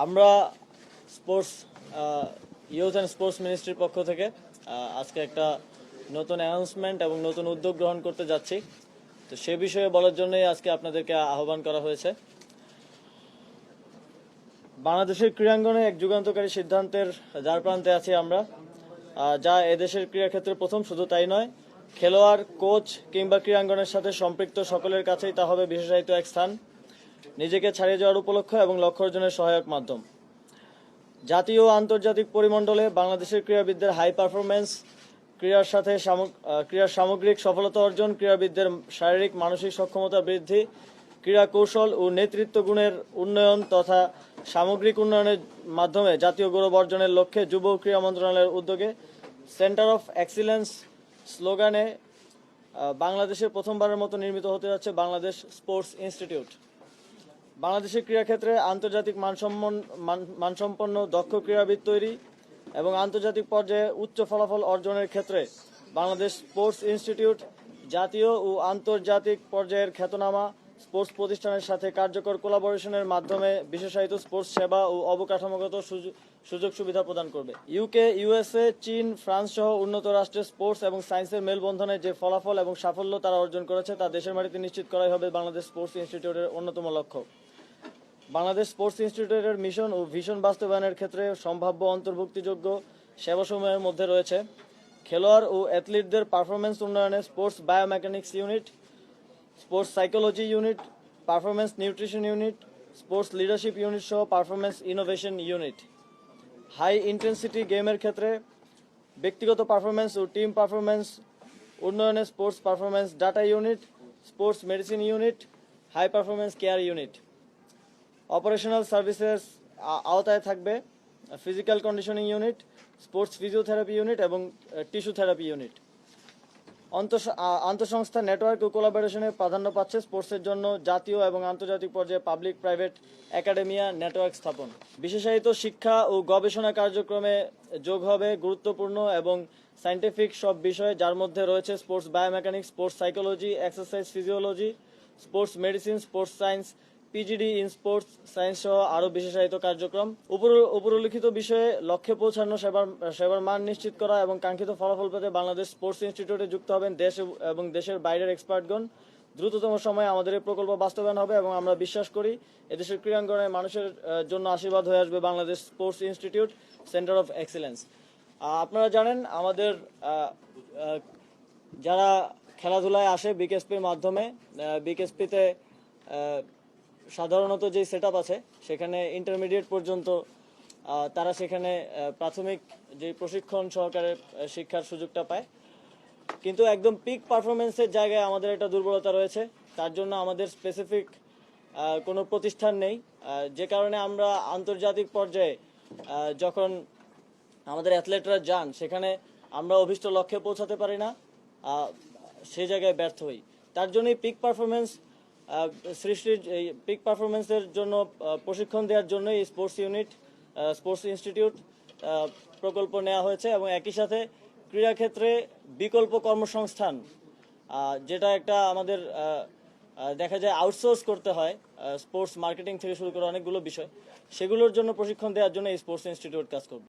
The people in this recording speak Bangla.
আমরা স্পোর্টস ইউথ অ্যান্ড স্পোর্টস মিনিস্ট্রির পক্ষ থেকে আজকে একটা নতুন অ্যানাউন্সমেন্ট এবং নতুন উদ্যোগ গ্রহণ করতে যাচ্ছি। তো সে বিষয়ে বলার জন্যই আজকে আপনাদেরকে আহ্বান করা হয়েছে। বাংলাদেশের ক্রীড়াঙ্গনে এক যুগান্তকারী সিদ্ধান্তের দ্বার প্রান্তে আছি আমরা, যা এদেশের ক্রীড়াক্ষেত্রে প্রথম। শুধু তাই নয়, খেলোয়াড়, কোচ কিংবা ক্রীড়াঙ্গনের সাথে সম্পৃক্ত সকলের কাছেই তা হবে বিশেষায়িত এক স্থান, নিজেকে ছাড়িয়ে যাওয়ার উপলক্ষ এবং লক্ষ্য অর্জনের সহায়ক মাধ্যম। জাতীয় ও আন্তর্জাতিক পরিমণ্ডলে বাংলাদেশের ক্রীড়াবিদদের হাই পারফরমেন্স, ক্রীড়ার সামগ্রিক সফলতা অর্জন, ক্রীড়াবিদদের শারীরিক মানসিক সক্ষমতা বৃদ্ধি, ক্রীড়া কৌশল ও নেতৃত্ব গুণের উন্নয়ন তথা সামগ্রিক উন্নয়নের মাধ্যমে জাতীয় গৌরব অর্জনের লক্ষ্যে যুব ক্রীড়া মন্ত্রণালয়ের উদ্যোগে সেন্টার অফ এক্সিলেন্স স্লোগানে বাংলাদেশে প্রথমবারের মতো নির্মিত হতে যাচ্ছে বাংলাদেশ স্পোর্টস ইনস্টিটিউট। বাংলাদেশের ক্রীড়াক্ষেত্রে আন্তর্জাতিক মানসম্পন্ন দক্ষ ক্রীড়াবিদ তৈরি এবং আন্তর্জাতিক পর্যায়ে উচ্চ ফলাফল অর্জনের ক্ষেত্রে বাংলাদেশ স্পোর্টস ইনস্টিটিউট জাতীয় ও আন্তর্জাতিক পর্যায়ের খ্যাতনামা স্পোর্টস প্রতিষ্ঠানের সাথে কার্যকর কোলাবোরেশনের মাধ্যমে বিশেষায়িত স্পোর্টস সেবা ও অবকাঠামোগত সুযোগ সুবিধা প্রদান করবে। ইউকে, ইউএসএ, চীন, ফ্রান্স সহ উন্নত রাষ্ট্রের স্পোর্টস এবং সায়েন্সের মেলবন্ধনে যে ফলাফল এবং সাফল্য তারা অর্জন করেছে তা দেশের মাটিতে নিশ্চিত করাই হবে বাংলাদেশ স্পোর্টস ইনস্টিটিউটের অন্যতম লক্ষ্য। বাংলাদেশ স্পোর্টস ইনস্টিটিউটের মিশন ও ভিশন বাস্তবায়নের ক্ষেত্রে সম্ভাব্য অন্তর্ভুক্তিযোগ্য সেবাসমূহের মধ্যে রয়েছে খেলোয়াড় ও অ্যাথলিটদের পারফরমেন্স উন্নয়নে sports biomechanics unit, sports psychology unit, performance nutrition unit, sports leadership unit সহ performance innovation unit. High intensity গেমের ক্ষেত্রে ব্যক্তিগত পারফরমেন্স ও টিম পারফরমেন্স উন্নয়নে sports performance data unit, sports medicine unit, high performance care unit. Operational services আওতায় থাকবে physical conditioning unit, sports physiotherapy unit এবং টিস্যু থেরাপি ইউনিট। আন্তঃসংস্থা নেটওয়ার্ক ও কোলাবোরেশনে প্রাধান্য পাচ্ছে স্পোর্টসের জন্য জাতীয় এবং আন্তর্জাতিক পর্যায়ে পাবলিক প্রাইভেট একাডেমিয়া নেটওয়ার্ক স্থাপন। বিশেষায়িত শিক্ষা ও গবেষণা কার্যক্রমে যোগ হবে গুরুত্বপূর্ণ এবং সায়েন্টিফিক সব বিষয়, যার মধ্যে রয়েছে sports biomechanics, sports psychology, exercise physiology, sports medicine, sports science, PGD in sports science সহ আরও বিশেষায়িত কার্যক্রম। উপরোল্লিখিত বিষয়ে লক্ষ্যে পৌঁছানো সেবার মান নিশ্চিত করা এবং কাঙ্ক্ষিত ফলাফল পেতে বাংলাদেশ স্পোর্টস ইনস্টিটিউটে যুক্ত হবেন দেশ এবং দেশের বাইরের এক্সপার্টগণ। দ্রুততম সময়ে আমাদের এই প্রকল্প বাস্তবায়ন হবে এবং আমরা বিশ্বাস করি এদেশের ক্রীড়াঙ্গনে মানুষের জন্য আশীর্বাদ হয়ে আসবে Bangladesh sports institute centre of excellence. আপনারা জানেন আমাদের যারা খেলাধুলায় আসে বিকেএসপির মাধ্যমে, বিকেএসপিতে সাধারণত যে সেট আপ আছে সেখানে ইন্টারমিডিয়েট পর্যন্ত তারা সেখানে প্রাথমিক যে প্রশিক্ষণ সহকারে শিক্ষার সুযোগটা পায়, কিন্তু একদম পিক পারফরমেন্সের জায়গায় আমাদের একটা দুর্বলতা রয়েছে। তার জন্য আমাদের স্পেসিফিক কোনো প্রতিষ্ঠান নেই, যে কারণে আমরা আন্তর্জাতিক পর্যায়ে যখন আমাদের অ্যাথলেটরা যান সেখানে আমরা অভীষ্ট লক্ষ্যে পৌঁছাতে পারি না, সেই জায়গায় ব্যর্থ হই। তার জন্যই পিক পারফরমেন্সের জন্য প্রশিক্ষণ দেওয়ার জন্য এই স্পোর্টস ইনস্টিটিউট প্রকল্প নেওয়া হয়েছে এবং একই সাথে ক্রীড়াক্ষেত্রে বিকল্প কর্মসংস্থান, যেটা একটা আমাদের দেখা যায় আউটসোর্স করতে হয় স্পোর্টস মার্কেটিং থেকে শুরু করে অনেকগুলো বিষয়, সেগুলোর জন্য প্রশিক্ষণ দেওয়ার জন্য এই স্পোর্টস ইনস্টিটিউট কাজ করবে।